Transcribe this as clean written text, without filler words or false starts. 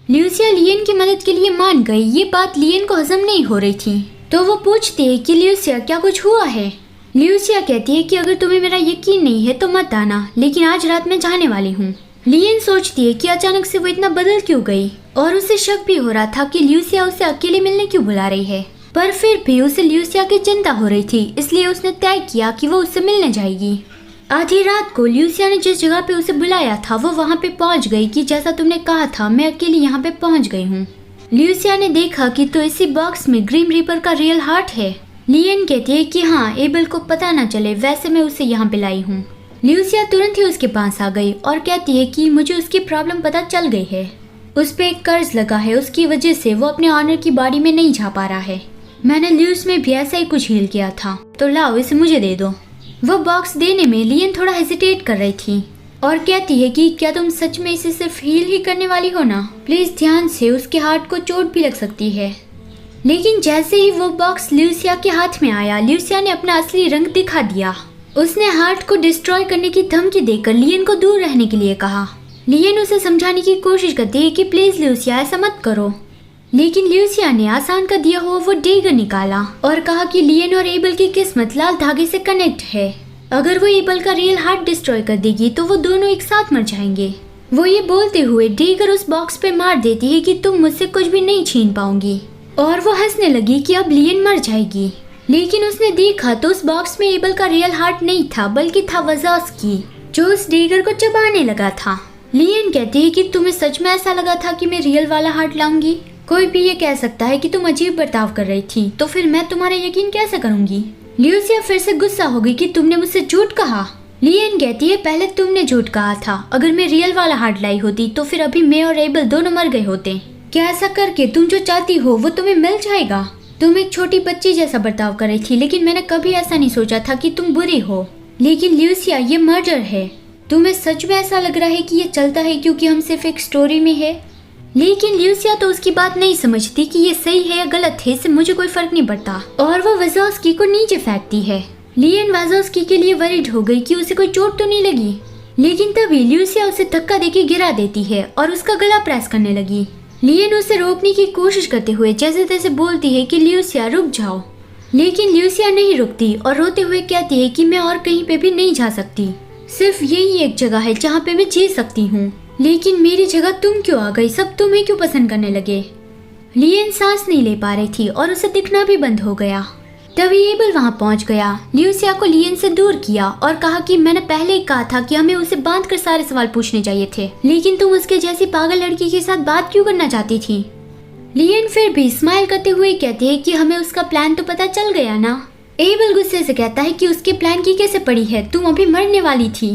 ल्यूसिया लियन की मदद के लिए मान गई। ये बात लियन को हजम नहीं हो रही थी, तो वो पूछती है कि ल्यूसिया क्या कुछ हुआ है। ल्यूसिया कहती है कि अगर तुम्हें मेरा यकीन नहीं है तो मत आना, लेकिन आज रात मैं जाने वाली हूँ। लियन सोचती है कि अचानक से वो इतना बदल क्यों गई, और उसे शक भी हो रहा था कि ल्यूसिया उसे अकेले मिलने क्यों बुला रही है। पर फिर भी उसे ल्यूसिया की चिंता हो रही थी, इसलिए उसने तय किया कि वो उससे मिलने जाएगी। आधी रात को ल्यूसिया ने जिस जगह पे उसे बुलाया था वो वहाँ पे पहुँच गई कि जैसा तुमने कहा था मैं अकेली यहाँ पे पहुँच गई हूँ। ल्यूसिया ने देखा कि तो इसी बॉक्स में ग्रीम रीपर का रियल हार्ट है। लियन कहती है कि हाँ, एबल को पता न चले, वैसे मैं उसे यहाँ पे लाई हूँ। ल्यूसिया तुरंत ही उसके पास आ गई और कहती है कि मुझे उसकी प्रॉब्लम पता चल गई है। उस पे एक कर्ज लगा है, उसकी वजह से वो अपने ऑनर की बॉडी में नहीं जा पा रहा है। मैंने ल्यूस में भी ऐसा ही कुछ हील किया था, तो लाओ इसे मुझे दे दो। वो बॉक्स देने में लियन थोड़ा हेजिटेट कर रही थी और कहती है कि क्या तुम सच में इसे सिर्फ हील ही करने वाली हो ना? प्लीज ध्यान से, उसके हार्ट को चोट भी लग सकती है। लेकिन जैसे ही वो बॉक्स ल्यूसिया के हाथ में आया, ल्यूसिया ने अपना असली रंग दिखा दिया। उसने हार्ट को डिस्ट्रॉय करने की धमकी देकर लियन को दूर रहने के लिए कहा। लियन उसे समझाने की कोशिश करती है कि प्लीज ल्यूसिया ऐसा मत करो, लेकिन ल्यूसिया ने आसान का दिया हुआ वो डेगर निकाला और कहा कि लियन और एबल की किस्मत लाल धागे से कनेक्ट है। अगर वो एबल का रियल हार्ट डिस्ट्रॉय कर देगी तो वो दोनों एक साथ मर जाएंगे। वो ये बोलते हुए डेगर उस बॉक्स पे मार देती है कि तुम मुझसे कुछ भी नहीं छीन पाओगी, और वो हंसने लगी कि अब लियन मर जाएगी। लेकिन उसने देखा तो उस बॉक्स में एबल का रियल हार्ट नहीं था, बल्कि था वज़ोव्स्की, जो उस डेगर को चबाने लगा था। लियन कहती है कि तुम्हें सच में ऐसा लगा था कि मैं रियल वाला हार्ट लाऊंगी? कोई भी ये कह सकता है कि तुम अजीब बर्ताव कर रही थी, तो फिर मैं तुम्हारा यकीन कैसे करूंगी? ल्यूसिया फिर से गुस्सा हो गई कि तुमने मुझसे झूठ कहा। लियन कहती है पहले तुमने झूठ कहा था, अगर मैं रियल वाला हार्ट लाई होती तो फिर अभी मैं और एबल दोनों मर गए होते। क्या ऐसा करके तुम जो चाहती हो वो तुम्हें मिल जाएगा? तुम एक छोटी बच्ची जैसा बर्ताव कर रही थी, लेकिन मैंने कभी ऐसा नहीं सोचा था कि तुम बुरी हो। लेकिन ल्यूसिया, ये मर्डर है। तुम्हें सच में ऐसा लग रहा है कि ये चलता है क्योंकि हम सिर्फ एक स्टोरी में है? लेकिन ल्यूसिया तो उसकी बात नहीं समझती कि ये सही है या गलत है, इससे मुझे कोई फर्क नहीं पड़ता, और वो वज़ोव्स्की को नीचे फेंकती है। लियन वज़ोव्स्की के लिए वरीड हो गई कि उसे कोई चोट तो नहीं लगी, लेकिन तभी ल्यूसिया उसे धक्का देके गिरा देती है और उसका गला प्रेस करने लगी। लियन उसे रोकने की कोशिश करते हुए जैसे तैसे बोलती है कि ल्यूसिया रुक जाओ, लेकिन ल्यूसिया नहीं रुकती और रोते हुए कहती है कि मैं और कहीं पे भी नहीं जा सकती, सिर्फ यही एक जगह है जहाँ पे मैं जी सकती हूँ। लेकिन मेरी जगह तुम क्यों आ गई? सब तुम्हें क्यों पसंद करने लगे? लियन सांस नहीं ले पा रही थी और उसे दिखना भी बंद हो गया। तभी एबल वहाँ पहुँच गया, ल्यूसिया को लियन से दूर किया और कहा कि मैंने पहले ही कहा था कि हमें उसे बांध कर सारे सवाल पूछने चाहिए थे, लेकिन तुम उसके जैसी पागल लड़की के साथ बात क्यों करना चाहती थी? लियन फिर भी स्माइल करते हुए कहती है कि हमें उसका प्लान तो पता चल गया ना। एबल गुस्से से कहता है कि उसके प्लान की कैसे पड़ी है, तुम अभी मरने वाली थी।